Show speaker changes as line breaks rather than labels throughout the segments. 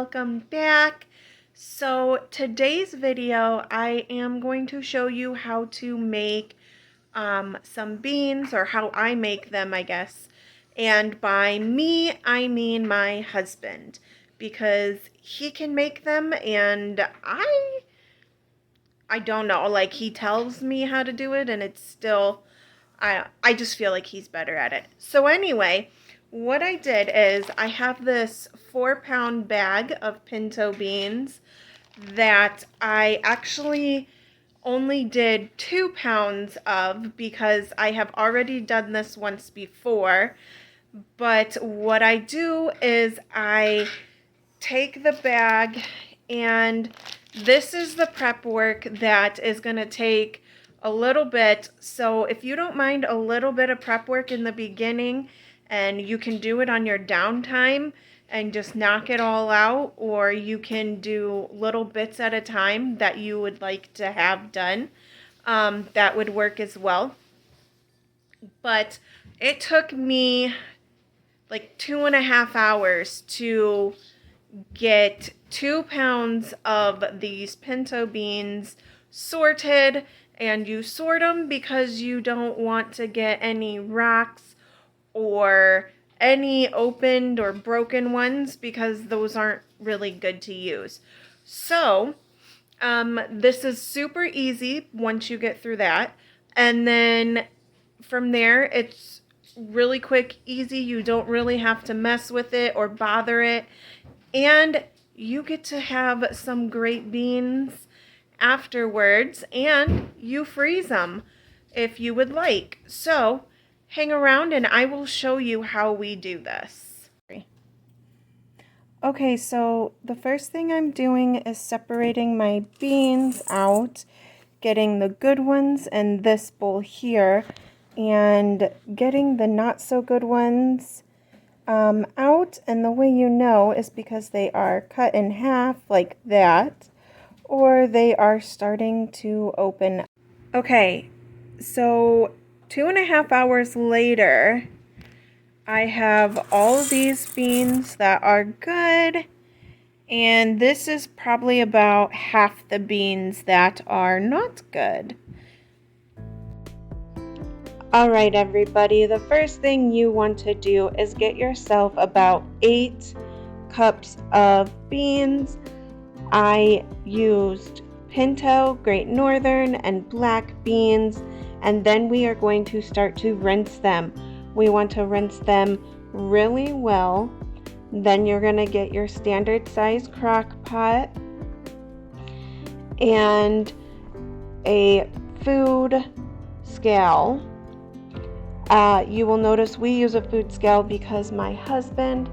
welcome back. So today's video I am going to show you how to make some beans, or how I make them, I guess. And by me I mean my husband, because he can make them and I don't know, like, he tells me how to do it and it's still, I just feel like he's better at it. So anyway, what I did is I have this 4-pound bag of pinto beans that I actually only did 2 pounds of because I have already done this once before. But what I do is I take the bag, and this is the prep work that is going to take a little bit. So if you don't mind a little bit of prep work in the beginning, and you can do it on your downtime and just knock it all out, or you can do little bits at a time that you would like to have done, that would work as well. But it took me like 2.5 hours to get 2 pounds of these pinto beans sorted. And you sort them because you don't want to get any rocks or any opened or broken ones, because those aren't really good to use. So this is super easy once you get through that, and then from there it's really quick, easy. You don't really have to mess with it or bother it, and you get to have some great beans afterwards, and you freeze them if you would like. So hang around and I will show you how we do this. Okay, so the first thing I'm doing is separating my beans out, getting the good ones in this bowl here, and getting the not so good ones out. And the way you know is because they are cut in half like that, or they are starting to open. Okay, so 2.5 hours later, I have all these beans that are good, and this is probably about half the beans that are not good. Alright everybody, the first thing you want to do is get yourself about 8 cups of beans. I used pinto, Great Northern, and black beans, and then we are going to start to rinse them. We want to rinse them really well. Then you're going to get your standard size crock pot and a food scale. You will notice we use a food scale because my husband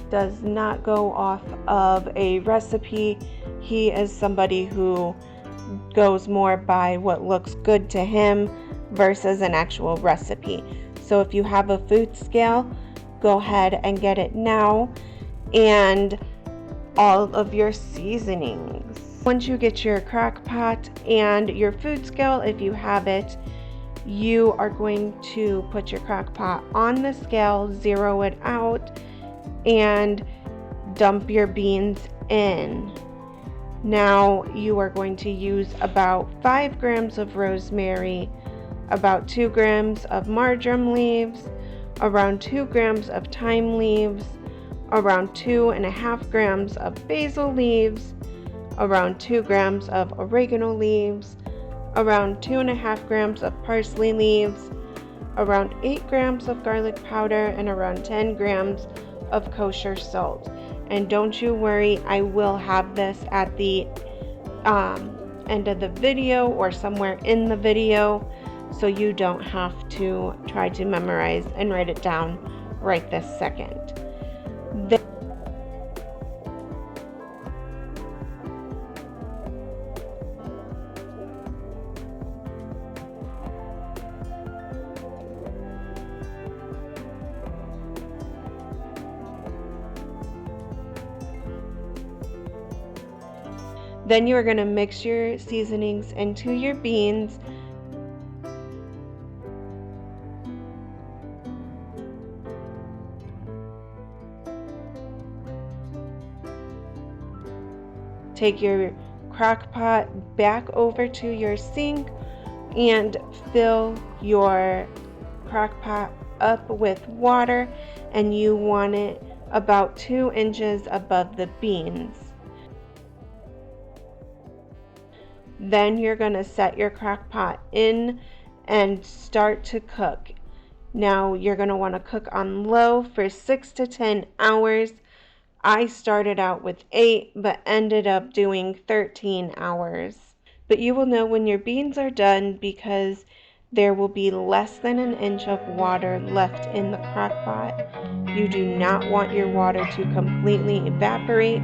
does not go off of a recipe. He is somebody who goes more by what looks good to him versus an actual recipe. So if you have a food scale, go ahead and get it now. And all of your seasonings. Once you get your crock pot and your food scale, if you have it, you are going to put your crock pot on the scale, zero it out, and dump your beans in. Now you are going to use about 5 grams of rosemary, about 2 grams of marjoram leaves, around 2 grams of thyme leaves, around 2.5 grams of basil leaves, around 2 grams of oregano leaves, around 2.5 grams of parsley leaves, around 8 grams of garlic powder, and around 10 grams of kosher salt. And don't you worry, I will have this at the end of the video or somewhere in the video, so you don't have to try to memorize and write it down right this second. Then you are going to mix your seasonings into your beans. take your crock pot back over to your sink and fill your crock pot up with water, and you want it about 2 inches above the beans. Then you're going to set your crock pot in and start to cook. Now you're going to want to cook on low for 6 to 10 hours. I started out with 8 but ended up doing 13 hours. But you will know when your beans are done because there will be less than an inch of water left in the crock pot. You do not want your water to completely evaporate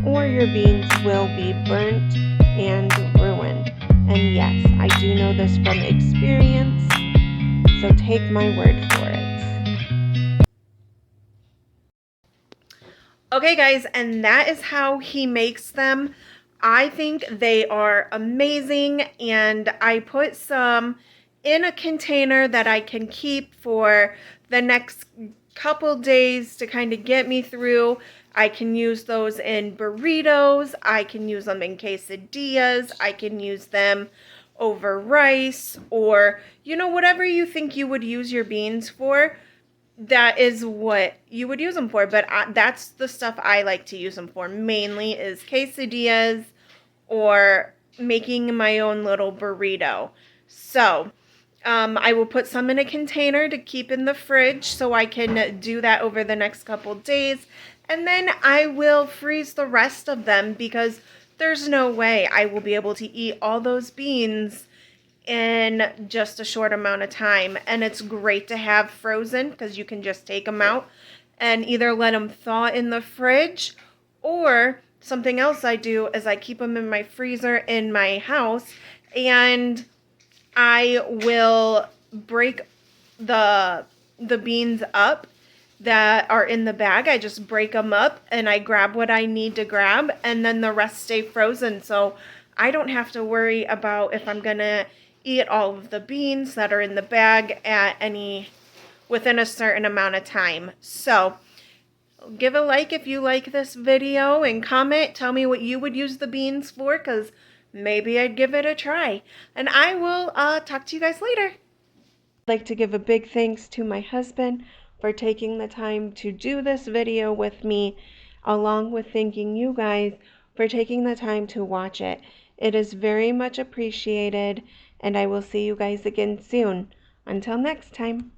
or your beans will be burnt and ruined. And yes, I do know this from experience, so take my word for it. Okay guys, and that is how he makes them. I think they are amazing, and I put some in a container that I can keep for the next couple days to kind of get me through. I can use those in burritos, I can use them in quesadillas, I can use them over rice, or whatever you think you would use your beans for, that is what you would use them for. But that's the stuff I like to use them for mainly, is quesadillas or making my own little burrito. So I will put some in a container to keep in the fridge so I can do that over the next couple days. And then I will freeze the rest of them because there's no way I will be able to eat all those beans in just a short amount of time. And it's great to have frozen because you can just take them out and either let them thaw in the fridge, or something else I do is I keep them in my freezer in my house, and I will break the beans up that are in the bag. I just break them up and I grab what I need to grab, and then the rest stay frozen. So I don't have to worry about if I'm gonna eat all of the beans that are in the bag within a certain amount of time. So give a like if you like this video, and comment, tell me what you would use the beans for, because maybe I'd give it a try. And I will talk to you guys later. I'd like to give a big thanks to my husband for taking the time to do this video with me, along with thanking you guys for taking the time to watch it. It is very much appreciated, and I will see you guys again soon. Until next time.